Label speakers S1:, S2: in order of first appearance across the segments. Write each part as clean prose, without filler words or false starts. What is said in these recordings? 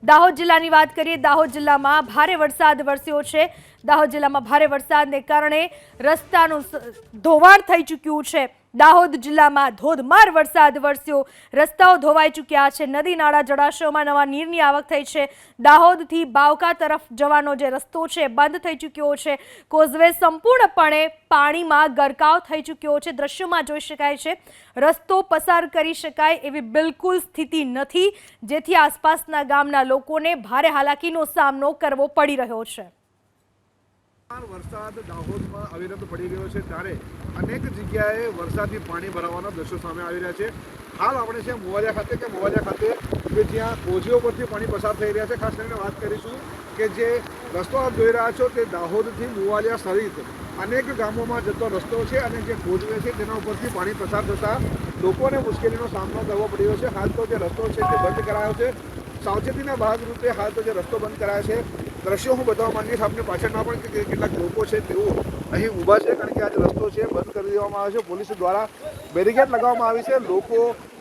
S1: દાહોદ જિલ્લાની વાત કરીએ, દાહોદ જિલ્લામાં ભારે વરસાદ વરસ્યો છે। દાહોદ જિલ્લામાં ભારે વરસાદને કારણે રસ્તાનું ધોવાણ થઈ ચૂક્યું છે। દાહોદ જિલ્લામાં ધોધમાર વરસાદ વરસ્યો, રસ્તાઓ ધોવાઈ ચૂક્યા છે, નદી નાળા જળાશયોમાં નવા નીરની આવક થઈ છે। દાહોદથી બાવકા તરફ જવાનો જે રસ્તો છે બંધ થઈ ચૂક્યો છે। કોઝવે સંપૂર્ણપણે પાણીમાં ગરકાવ થઈ ચૂક્યો છે। દ્રશ્યોમાં જોઈ શકાય છે રસ્તો પસાર કરી શકાય એવી બિલકુલ સ્થિતિ નથી, જેથી આસપાસના ગામના લોકોને ભારે હાલાકીનો સામનો કરવો પડી રહ્યો છે।
S2: વરસાદ દાહોદમાં અવિરત પડી રહ્યો છે ત્યારે અનેક જગ્યાએ વરસાદથી પાણી ભરાવાના દ્રશ્યો સામે આવી રહ્યા છે। હાલ આપણે છે મોવાલિયા ખાતે કે જ્યાં કોઝવે પરથી પાણી પસાર થઈ રહ્યા છે। ખાસ કરીને વાત કરીશું કે જે રસ્તો આપ જોઈ રહ્યા છો તે દાહોદથી મોવાલિયા સહિત અનેક ગામોમાં જતો રસ્તો છે અને જે કોઝવે છે તેના ઉપરથી પાણી પસાર થતાં લોકોને મુશ્કેલીનો સામનો કરવો પડી રહ્યો છે। હાલ તો જે રસ્તો છે તે બંધ કરાયો છે। સાવચેતીના ભાગરૂપે હાલ તો જે રસ્તો બંધ કરાયો છે। દ્રશ્યો હું બતાવવા માંગીશ આપને પાછળના પણ કે કેટલાક લોકો છે તેઓ અહીં ઊભા છે, કારણ કે આ જે રસ્તો છે બંધ કરી દેવામાં આવ્યો છે। પોલીસ દ્વારા બેરિકેડ લગાવવામાં આવી છે, લોકો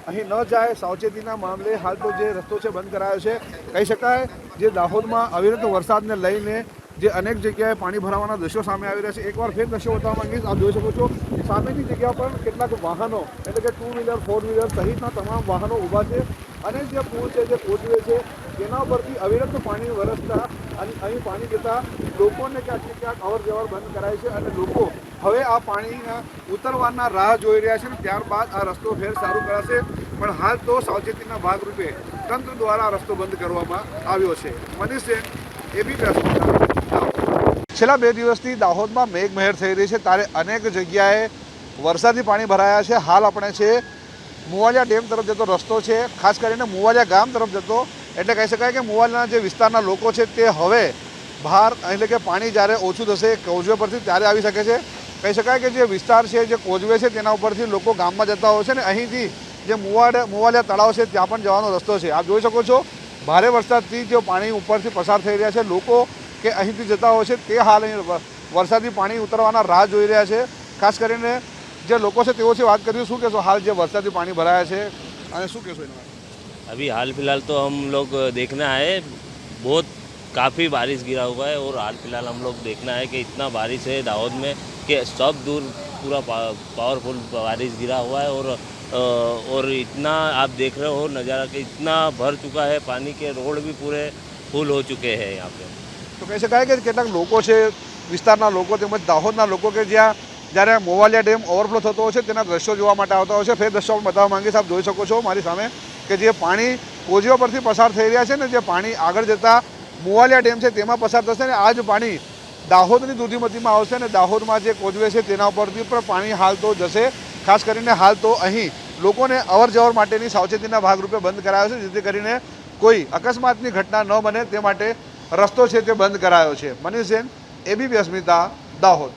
S2: અહીં ન જાય સાવચેતીના મામલે હાલ તો જે રસ્તો છે બંધ કરાયો છે। કહી શકાય જે દાહોદમાં અવિરત વરસાદને લઈને જે અનેક જગ્યાએ પાણી ભરાવાના દ્રશ્યો સામે આવી રહ્યા છે। એકવાર ફેર દ્રશ્યો બતાવવા માંગીશ, આપ જોઈ શકો છો સામેની જગ્યા પર કેટલાક વાહનો એટલે કે 2 વ્હીલર 4 વ્હીલર સહિતના તમામ વાહનો ઊભા છે અને જે પુલ છે જે કોઝવે છે તેના પરથી અવિરત પાણી વરસતા અને અહીં પાણી જતા લોકોને ક્યાંક ને ક્યાંક અવર જવર બંધ કરાય છે અને લોકો હવે આ પાણીના ઉતરવાના રાહ જોઈ રહ્યા છે અને ત્યારબાદ આ રસ્તો ફેર સારું કરાશે। પણ હાલ તો સાવચેતીના ભાગરૂપે તંત્ર દ્વારા આ રસ્તો બંધ કરવામાં આવ્યો છે। મનીષ જૈન, એબીપી। છેલ્લા 2 દિવસથી દાહોદમાં મેઘમહેર થઈ રહી છે ત્યારે અનેક જગ્યાએ વરસાદી પાણી ભરાયા છે। હાલ આપણે છે મોવાલિયા ડેમ તરફ જતો રસ્તો છે, ખાસ કરીને મોવાલિયા ગામ તરફ જતો, એટલે કહી શકાય કે મોવાલિયાના જે વિસ્તારના લોકો છે તે હવે બહાર એટલે કે પાણી જ્યારે ઓછું થશે કોઝવે પરથી ત્યારે આવી શકે છે। કહી શકાય કે જે વિસ્તાર છે જે કોઝવે છે તેના ઉપરથી લોકો ગામમાં જતા હોય છે ને અહીંથી જે મોવાલિયા તળાવ છે ત્યાં પણ જવાનો રસ્તો છે। આપ જોઈ શકો છો ભારે વરસાદથી જે પાણી ઉપરથી પસાર થઈ રહ્યા છે, લોકો કે અહીંથી જતા હોય છે તે હાલ અહીં વરસાદી પાણી ઉતરવાના રાહ જોઈ રહ્યા છે। ખાસ કરીને જે લોકો છે તેઓથી વાત કરીશું, શું કહેશો હાલ જે વરસાદી પાણી ભરાયા છે અને શું કહેશો એના માટે?
S3: अभी हाल फिलहाल तो हम लोग देखना है, बहुत काफ़ी बारिश गिरा हुआ है और हाल फिलहाल हम लोग देखना है कि इतना बारिश है दाहोद में कि सब दूर पूरा पावरफुल बारिश गिरा हुआ है और इतना आप देख रहे हो नज़ारा कि इतना भर चुका है पानी के रोड भी पूरे फुल हो चुके हैं यहाँ पे।
S2: તો કહી શકાય કે કેટલાક લોકો છે વિસ્તારના લોકો તેમજ દાહોદના લોકો કે જ્યાં જ્યારે મોવાલિયા ડેમ ઓવરફ્લો થતો હોય છે તેના દ્રશ્યો જોવા માટે આવતા હોય છે। ફેર દ્રશ્યો બતાવવા માંગીશ, આપ જોઈ શકો છો મારી સામે કે જે પાણી કોઝવે પરથી પસાર થઈ રહ્યા છે ને જે પાણી આગળ જતાં મોવાલિયા ડેમ છે તેમાં પસાર થશે ને આ જ પાણી દાહોદની દૂધીમતીમાં આવશે ને દાહોદમાં જે કોઝવે છે તેના ઉપરથી પણ પાણી હાલ તો જશે। ખાસ કરીને હાલ તો અહીં લોકોને અવર જવર માટેની સાવચેતીના ભાગરૂપે બંધ કરાયો છે, જેથી કરીને કોઈ અકસ્માતની ઘટના ન બને તે માટે રસ્તો છે તે બંધ કરાયો છે। મનીષ જૈન, એબીપી અસ્મિતા, દાહોદ।